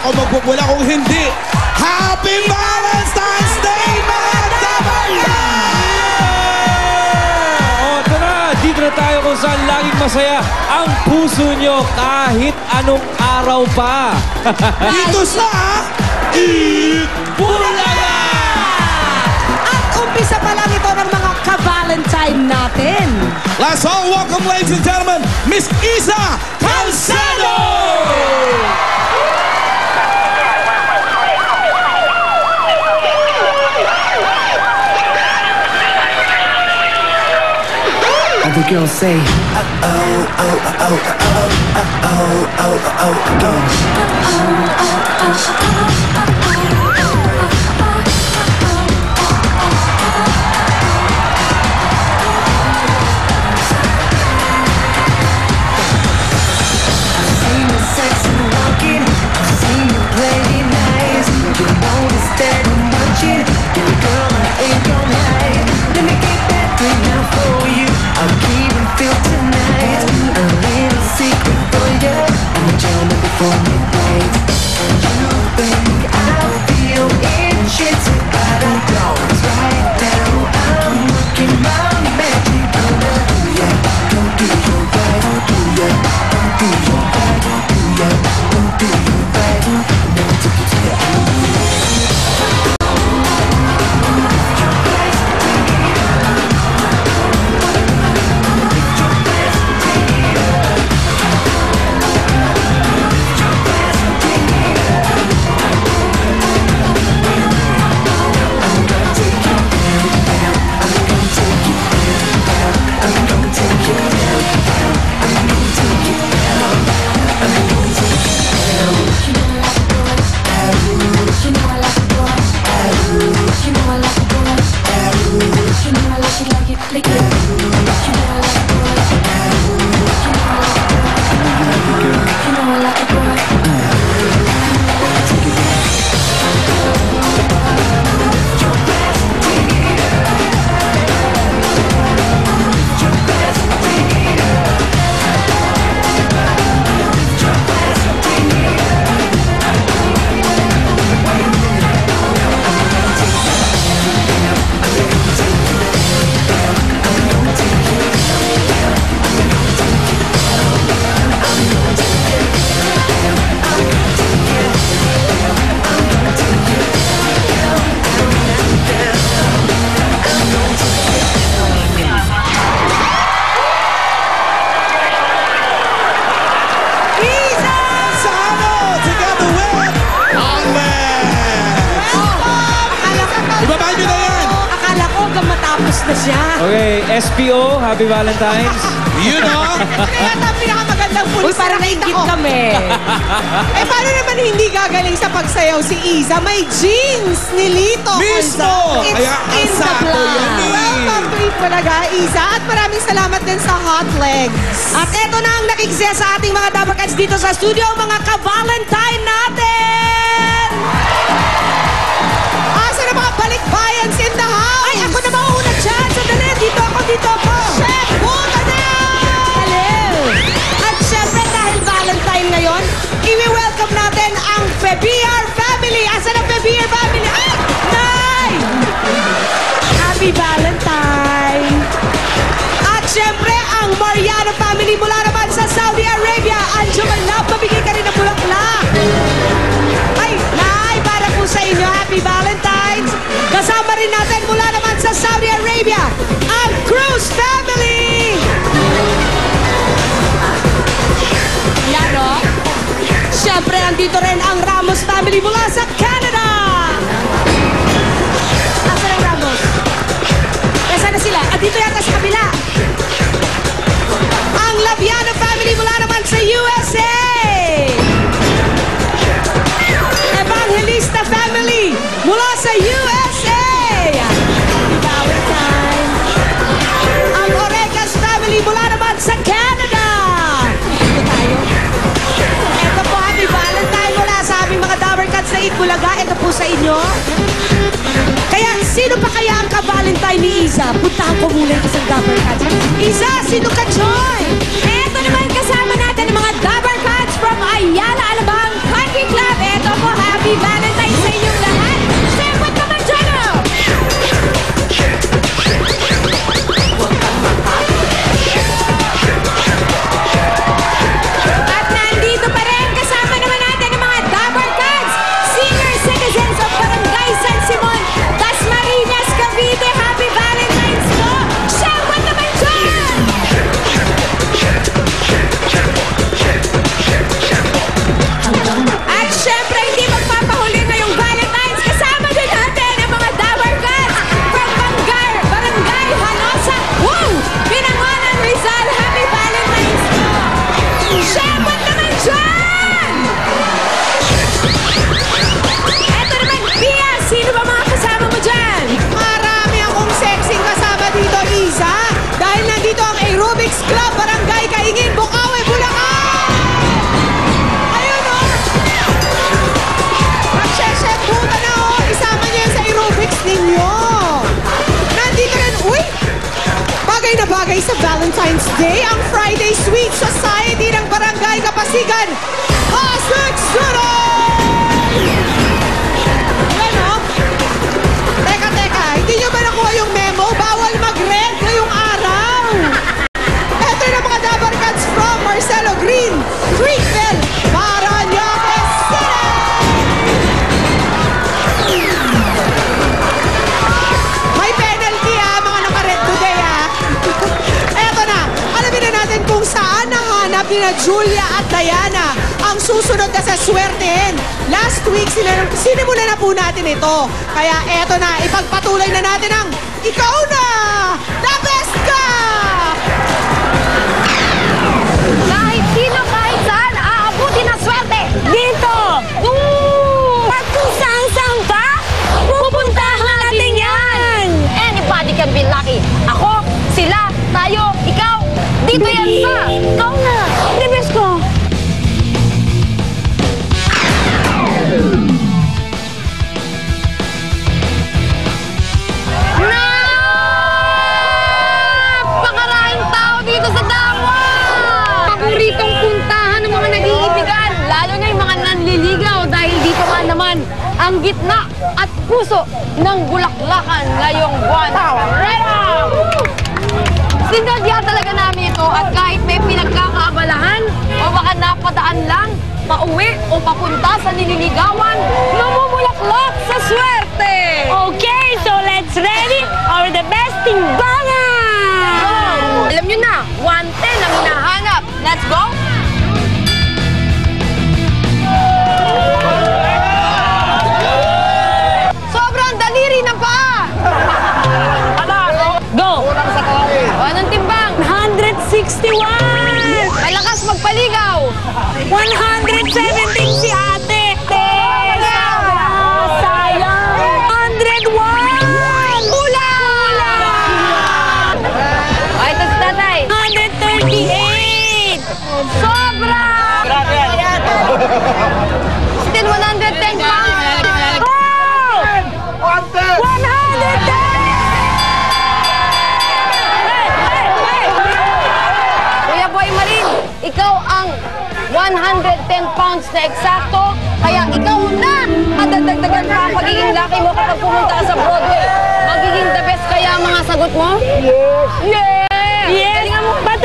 ako magpupula kung hindi. Happy Valentine's Day, mga Dabarkad! O, tara! Dito na tayo kung saan laging masaya ang puso nyo kahit anong araw pa. Dito sa Bulaga! At umpisa pa lang ito ng mga ka-Valentine natin. Let's all welcome, ladies and gentlemen, Miss Isa Calzado! And the girls say, oh, oh, oh, oh, oh, oh, oh, oh, oh, na siya. Okay, SPO, Happy Valentine's. You know? Kaya ito ang pinakamagandang pulis. Uy, parang nainggit kami. Eh, paano naman hindi gagaling sa pagsayaw si Isa? May jeans ni Lito. Mismo! It's Kaya in the sakto blood. yan eh. Welcome to Itbulaga, Isa. At maraming salamat din sa Hot Legs. At eto na ang nakiksaya sa ating mga Dabarkads dito sa studio, mga ka-Valentine natin! Asa na mga balikbayans in the house? Ay, ako na mauna dyan. Sandali, dito ako, dito ako. Chef, puta na! Hello! At syempre, dahil Valentine ngayon, i-welcome natin ang Febiar family. Asa na Febiar family? Ay! Nay! Happy Valentine! At syempre, ang Mariano family mula naman sa Saudi Arabia. Anjo Malab, mabigay ka rin ng bulaklak. Ay, Nay, para po sa inyo, Happy Valentine's. Kasama rin natin mula naman sa Saudi Arabia, ang Cruz family. Yan o. Syempre, andito rin ang Ramos family mula sa Canada. Asan ang Ramos? Nasaan na sila? Andito yata sa kabila. Ang Labiano family mula naman sa USA. Evangelista family mula sa USA. Happy Valentine. Ang Oregas family mula naman sa Canada. Dito tayo. Ito po, Happy Valentine mula sa aming mga Dabarkads sa Itbulaga. Ito po sa inyo. Kaya, sino pa kaya ang ka-Valentine ni Isa? Puntahan ko muna yung isang Dabarkads. Isa, sino ka, Joy? Eto naman kasama natin ang mga Dabarkads from Ayala, Alabang Country Club. Eto po Valentine's Day ang Friday Sweet Society ng Barangay Kapasigan. Pasig City! Ano? Teka, hindi nyo ba nakuha yung memo? Bawal mag-red ngayong araw. Ito yung mga Dabarkats from Marcelo Green, Creekville, Parañaque City! May penalty mga naka-red today Eto na, alamin na natin kung saan nahanap ni na Julia at Diana ang susunod na sa swertehin. Last week, sinimulan na po natin ito. Kaya eto na, ipagpatuloy na natin ang ikaw na! The best ka! Kahit sino, kahit saan, aabuti na swerte! Dito! At kung saan pa, pupuntahan natin yan! Anybody can be lucky. Ako, sila, tayo, ikaw, dito yan sa... Ikaw na! Nibis ko! Napakaraming tao dito sa Damwa! Paboritong puntahan ng mga nag-iibigan, lalo na yung mga nanliligaw dahil dito nga naman ang gitna at puso ng bulaklakan ngayong buwan. Sinadya talaga namin ito at kahit may pinagkakaabalahan o baka napadaan lang, pauwi o papunta sa nililigawan, namumulaklak sa swerte! Okay, so let's ready for the best timbangan! Alam nyo na, 110 ang hinahanap. Let's go! Sobrang daliri ng paa! Go! Anong timbang? 161! Malakas magpaligaw! 117 si ate! Sayang! 101! Kulang! Ay, ito si tatay. 138! Sobra! Still 110 pounds. Oh! 110! Kuya Boy Marin, ikaw ang 110 pounds na eksakto, kaya ikaw na madadagdagan pa ang pagiging laki mo kapag pumunta ka sa Broadway. Magiging the best kaya ang mga sagot mo? Yes! Yes! Galingan mo. But